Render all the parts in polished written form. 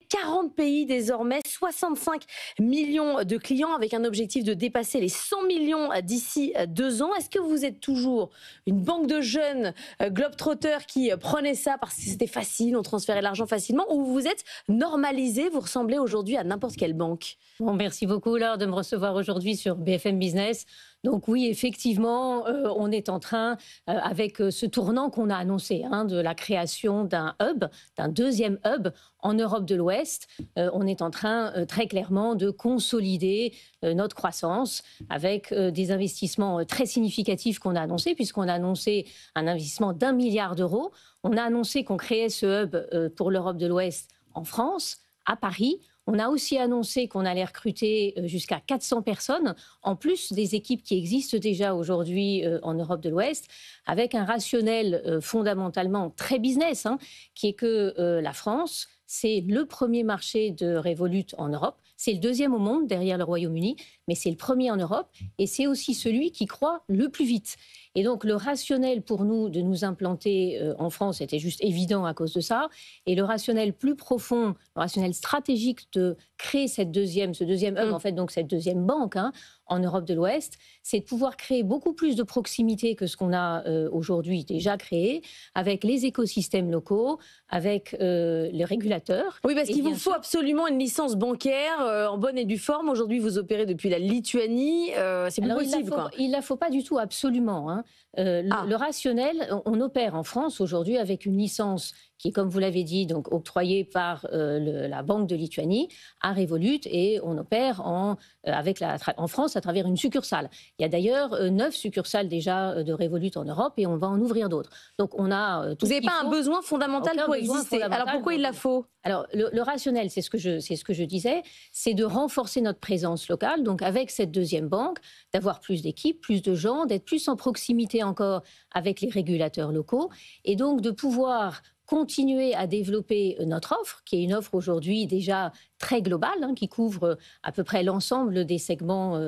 40 pays désormais, 65 millions de clients avec un objectif de dépasser les 100 millions d'ici 2 ans. Est-ce que vous êtes toujours une banque de jeunes globetrotters qui prenaient ça parce que c'était facile, on transférait l'argent facilement, ou vous êtes normalisé, vous ressemblez aujourd'hui à n'importe quelle banque? Bon, merci beaucoup Laure de me recevoir aujourd'hui sur BFM Business. Donc oui, effectivement, on est en train, avec ce tournant qu'on a annoncé, de la création d'un hub, d'un deuxième hub en Europe de l'Ouest, on est en train très clairement de consolider notre croissance avec des investissements très significatifs qu'on a annoncés, puisqu'on a annoncé un investissement d'1 milliard d'euros. On a annoncé qu'on créait ce hub pour l'Europe de l'Ouest en France, à Paris. On a aussi annoncé qu'on allait recruter jusqu'à 400 personnes, en plus des équipes qui existent déjà aujourd'hui en Europe de l'Ouest, avec un rationnel fondamentalement très business, qui est que la France, c'est le premier marché de Revolut en Europe. C'est le deuxième au monde, derrière le Royaume-Uni, mais c'est le premier en Europe et c'est aussi celui qui croît le plus vite. Et donc, le rationnel pour nous de nous implanter en France était juste évident à cause de ça. Et le rationnel plus profond, le rationnel stratégique de créer ce deuxième hub, en fait, donc cette deuxième banque en Europe de l'Ouest, c'est de pouvoir créer beaucoup plus de proximité que ce qu'on a aujourd'hui déjà créé, avec les écosystèmes locaux, avec les régulateurs. Oui, parce qu'il vous faut absolument une licence bancaire en bonne et due forme. Aujourd'hui, vous opérez depuis la Lituanie. C'est plus possible, quoi. Il ne la faut pas du tout, absolument. Le rationnel, on opère en France aujourd'hui avec une licence qui est, comme vous l'avez dit, donc octroyée par la Banque de Lituanie à Revolut, et on opère en France à travers une succursale. Il y a d'ailleurs 9 succursales déjà de Revolut en Europe et on va en ouvrir d'autres. Donc on a vous n'avez pas un besoin fondamental pour exister. Alors pourquoi il la faut? Alors le rationnel, c'est ce que je disais, c'est de renforcer notre présence locale, donc avec cette deuxième banque, d'avoir plus d'équipes, plus de gens, d'être plus en proximité encore avec les régulateurs locaux, et donc de pouvoir continuer à développer notre offre, qui est une offre aujourd'hui déjà très globale, qui couvre à peu près l'ensemble des segments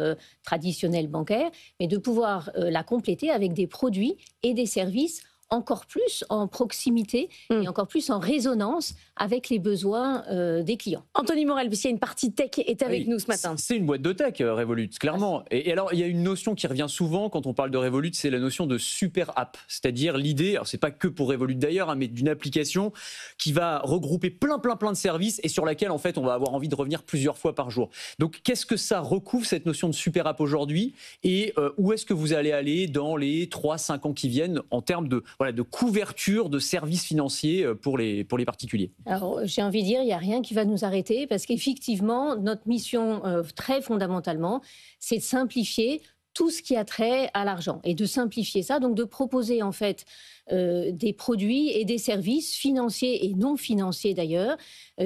traditionnels bancaires, mais de pouvoir la compléter avec des produits et des services encore plus en proximité et encore plus en résonance avec les besoins des clients. Anthony Morel, puisqu'il y a une partie tech est avec nous ce matin. C'est une boîte de tech, Revolut, clairement. Et alors, il y a une notion qui revient souvent quand on parle de Revolut, c'est la notion de super app. C'est-à-dire l'idée, alors c'est pas que pour Revolut d'ailleurs, mais d'une application qui va regrouper plein de services et sur laquelle, en fait, on va avoir envie de revenir plusieurs fois par jour. Donc, qu'est-ce que ça recouvre, cette notion de super app aujourd'hui, et où est-ce que vous allez aller dans les 3-5 ans qui viennent en termes de couverture de services financiers pour les particuliers? Alors, j'ai envie de dire, il n'y a rien qui va nous arrêter, parce qu'effectivement, notre mission, très fondamentalement, c'est de simplifier tout ce qui a trait à l'argent, et de simplifier ça, donc de proposer en fait des produits et des services financiers et non financiers d'ailleurs,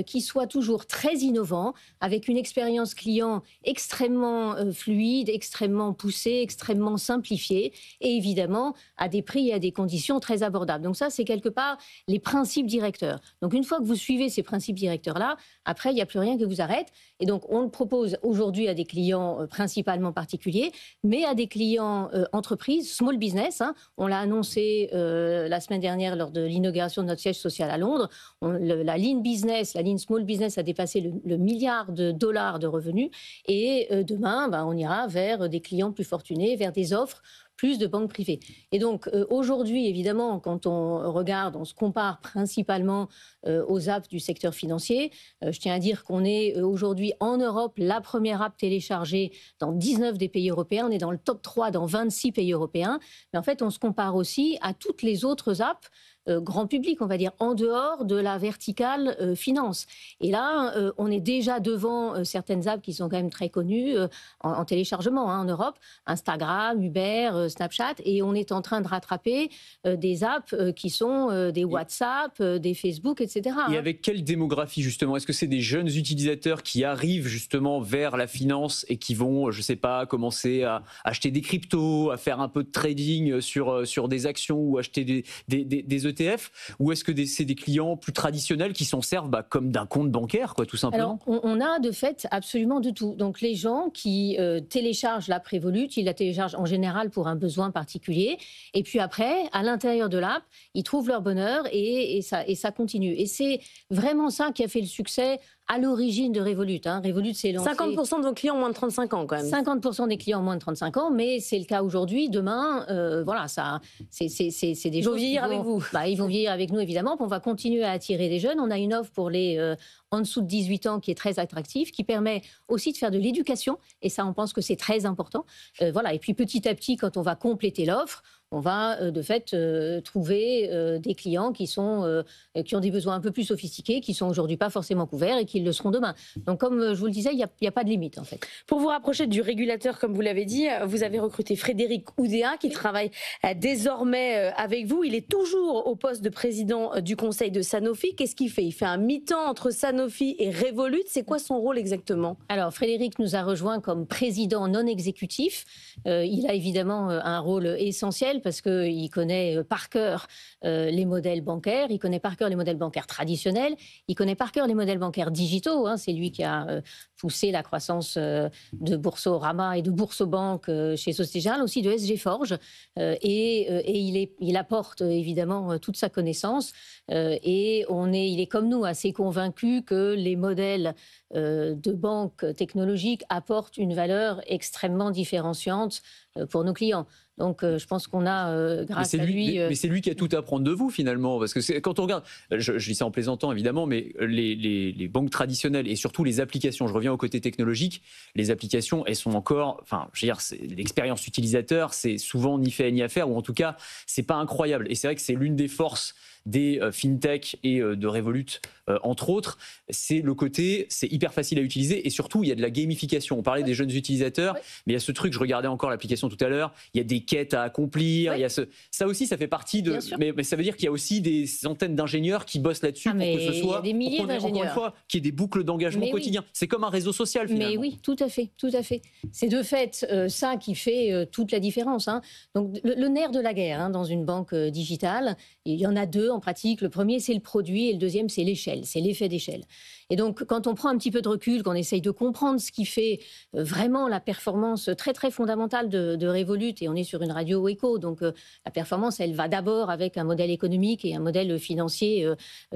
qui soient toujours très innovants, avec une expérience client extrêmement fluide, extrêmement poussée, extrêmement simplifiée, et évidemment à des prix et à des conditions très abordables. Donc ça, c'est quelque part les principes directeurs. Donc une fois que vous suivez ces principes directeurs-là, après, il n'y a plus rien qui vous arrête. Et donc on le propose aujourd'hui à des clients principalement particuliers, mais à des clients entreprises, small business. On l'a annoncé la semaine dernière lors de l'inauguration de notre siège social à Londres. La ligne business, la ligne small business a dépassé le milliard de dollars de revenus. Et demain, on ira vers des clients plus fortunés, vers des offres plus de banques privées. Et donc aujourd'hui, évidemment, quand on regarde, on se compare principalement aux apps du secteur financier. Je tiens à dire qu'on est aujourd'hui en Europe la première app téléchargée dans 19 des pays européens. On est dans le top 3 dans 26 pays européens. Mais en fait, on se compare aussi à toutes les autres apps grand public, on va dire, en dehors de la verticale finance. Et là, on est déjà devant certaines apps qui sont quand même très connues en téléchargement en Europe, Instagram, Uber, Snapchat, et on est en train de rattraper des apps qui sont des WhatsApp, des Facebook, etc. Et avec quelle démographie justement? Est-ce que c'est des jeunes utilisateurs qui arrivent justement vers la finance et qui vont, je ne sais pas, commencer à acheter des cryptos, à faire un peu de trading sur des actions ou acheter des ETF, ou est-ce que c'est des clients plus traditionnels qui s'en servent comme d'un compte bancaire, tout simplement? Alors, on a de fait absolument de tout. Donc, les gens qui téléchargent l'app Revolut, ils la téléchargent en général pour un besoin particulier. Et puis après, à l'intérieur de l'app, ils trouvent leur bonheur et ça continue. Et c'est vraiment ça qui a fait le succès à l'origine de Revolut. Revolut s'est lancé... 50% de vos clients ont moins de 35 ans quand même. 50% des clients ont moins de 35 ans, mais c'est le cas aujourd'hui. Demain, voilà, ça, c'est des choses... Ils vont vieillir avec vous. Ils vont vieillir avec nous, évidemment. On va continuer à attirer des jeunes. On a une offre pour les en dessous de 18 ans qui est très attractive, qui permet aussi de faire de l'éducation. Et ça, on pense que c'est très important. Voilà. Et puis petit à petit, quand on va compléter l'offre, on va de fait trouver des clients qui ont des besoins un peu plus sophistiqués, qui sont aujourd'hui pas forcément couverts et qui le seront demain. Donc comme je vous le disais, il n'y a pas de limite en fait. Pour vous rapprocher du régulateur, comme vous l'avez dit, vous avez recruté Frédéric Oudéa qui travaille désormais avec vous. Il est toujours au poste de président du conseil de Sanofi. Qu'est-ce qu'il fait? Il fait un mi-temps entre Sanofi et Revolut. C'est quoi son rôle exactement? Alors Frédéric nous a rejoint comme président non exécutif. Il a évidemment un rôle essentiel parce qu'il connaît par cœur les modèles bancaires, il connaît par cœur les modèles bancaires traditionnels, il connaît par cœur les modèles bancaires digitaux. C'est lui qui a poussé la croissance de Boursorama et de Boursobank chez Société Générale, aussi de SG Forge. Et il apporte évidemment toute sa connaissance. Et il est comme nous assez convaincu que les modèles de banques technologiques apportent une valeur extrêmement différenciante pour nos clients. Donc je pense qu'on a, grâce à lui... Mais c'est lui qui a tout à prendre de vous finalement, parce que quand on regarde, je dis ça en plaisantant évidemment, mais les banques traditionnelles et surtout les applications, je reviens au côté technologique, les applications, elles sont encore, enfin je veux dire, l'expérience utilisateur, c'est souvent ni fait ni à faire, ou en tout cas, c'est pas incroyable. Et c'est vrai que c'est l'une des forces des fintech et de Revolut, entre autres, c'est le côté, c'est hyper facile à utiliser et surtout, il y a de la gamification. On parlait des jeunes utilisateurs, mais il y a ce truc, je regardais encore l'application tout à l'heure, il y a des quêtes à accomplir, il y a ça aussi, ça fait partie de... Mais ça veut dire qu'il y a aussi des centaines d'ingénieurs qui bossent là-dessus pour que ce soit, des milliers d'ingénieurs. Encore une fois, qu'il y ait des boucles d'engagement quotidien. C'est comme un réseau social finalement. Mais oui, tout à fait, tout à fait. C'est de fait ça qui fait toute la différence. Donc le nerf de la guerre dans une banque digitale, il y en a deux en pratique. Le premier, c'est le produit et le deuxième, c'est l'échelle, c'est l'effet d'échelle. Et donc, quand on prend un petit peu de recul, qu'on essaye de comprendre ce qui fait vraiment la performance très, très fondamentale de Revolut, et on est sur une radio éco, donc la performance, elle va d'abord avec un modèle économique et un modèle financier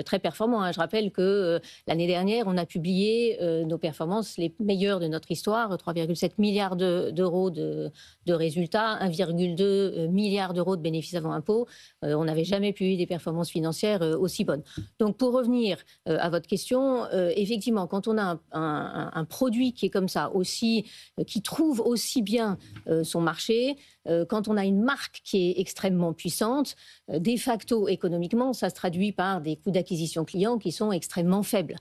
très performant. Je rappelle que l'année dernière, on a publié nos performances les meilleures de notre histoire, 3,7 milliards d'euros de résultats, 1,2 milliard d'euros de bénéfices avant impôt. On n'avait jamais publié des performances financières aussi bonnes. Donc, pour revenir à votre question, effectivement, quand on a un produit qui est comme ça, qui trouve aussi bien son marché, quand on a une marque qui est extrêmement puissante, de facto, économiquement, ça se traduit par des coûts d'acquisition clients qui sont extrêmement faibles.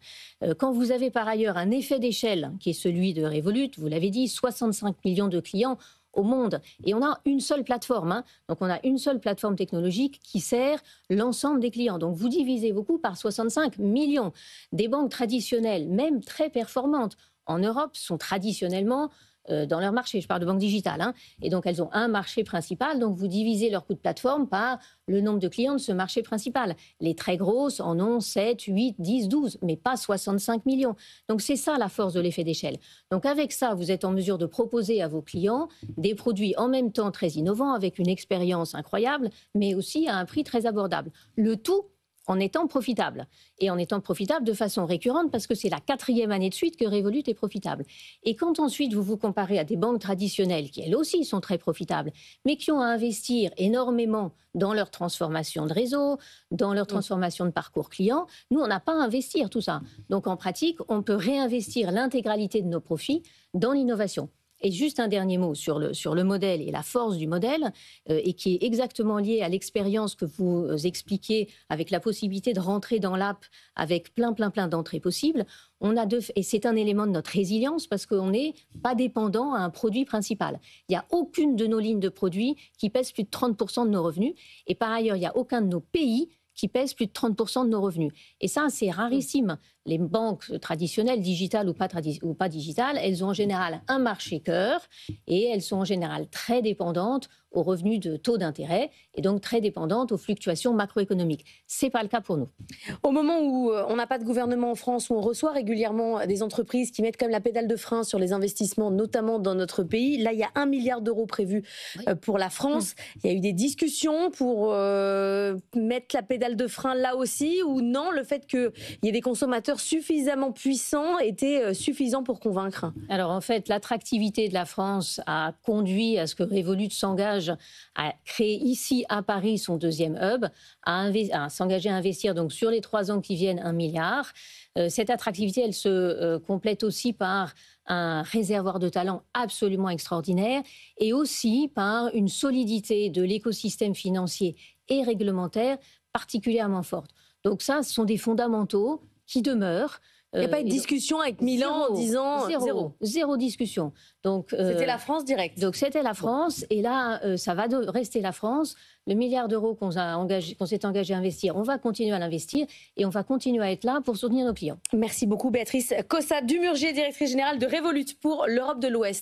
Quand vous avez par ailleurs un effet d'échelle, qui est celui de Revolut, vous l'avez dit, 65 millions de clients au monde. Et on a une seule plateforme. Donc, on a une seule plateforme technologique qui sert l'ensemble des clients. Donc, vous divisez vos coûts par 65 millions. Des banques traditionnelles, même très performantes, en Europe, sont traditionnellement dans leur marché. Je parle de banques digitales. Et donc, elles ont un marché principal. Donc, vous divisez leur coût de plateforme par le nombre de clients de ce marché principal. Les très grosses en ont 7, 8, 10, 12, mais pas 65 millions. Donc, c'est ça la force de l'effet d'échelle. Donc, avec ça, vous êtes en mesure de proposer à vos clients des produits en même temps très innovants, avec une expérience incroyable, mais aussi à un prix très abordable. Le tout en étant profitable. Et en étant profitable de façon récurrente, parce que c'est la 4e année de suite que Revolut est profitable. Et quand ensuite vous vous comparez à des banques traditionnelles, qui elles aussi sont très profitables, mais qui ont à investir énormément dans leur transformation de réseau, dans leur transformation de parcours client, nous, on n'a pas à investir tout ça. Donc en pratique, on peut réinvestir l'intégralité de nos profits dans l'innovation. Et juste un dernier mot sur le modèle et la force du modèle, et qui est exactement lié à l'expérience que vous expliquiez, avec la possibilité de rentrer dans l'app avec plein d'entrées possibles. Et c'est un élément de notre résilience parce qu'on n'est pas dépendant à un produit principal. Il n'y a aucune de nos lignes de produits qui pèse plus de 30% de nos revenus. Et par ailleurs, il n'y a aucun de nos pays qui pèse plus de 30% de nos revenus. Et ça, c'est rarissime. Les banques traditionnelles, digitales ou pas digitales, elles ont en général un marché cœur et elles sont en général très dépendantes aux revenus de taux d'intérêt et donc très dépendantes aux fluctuations macroéconomiques. Ce n'est pas le cas pour nous. Au moment où on n'a pas de gouvernement en France, où on reçoit régulièrement des entreprises qui mettent comme la pédale de frein sur les investissements, notamment dans notre pays, là, il y a 1 milliard d'euros prévus pour la France. Il y a eu des discussions pour mettre la pédale de frein là aussi, ou non, le fait qu'il y ait des consommateurs acteur suffisamment puissant était suffisant pour convaincre? Alors en fait, l'attractivité de la France a conduit à ce que Revolut s'engage à créer ici à Paris son deuxième hub, à s'engager à investir donc sur les 3 ans qui viennent 1 milliard. Cette attractivité, elle se complète aussi par un réservoir de talent absolument extraordinaire et aussi par une solidité de l'écosystème financier et réglementaire particulièrement forte. Donc ça, ce sont des fondamentaux qui demeurent. Il n'y a pas eu de discussion avec Milan en disant zéro discussion. Donc c'était la France direct. Donc c'était la France et là ça va rester la France. Le milliard d'euros qu'on s'est engagé à investir, on va continuer à l'investir et on va continuer à être là pour soutenir nos clients. Merci beaucoup Béatrice Cossa-Dumurgier, directrice générale de Revolut pour l'Europe de l'Ouest.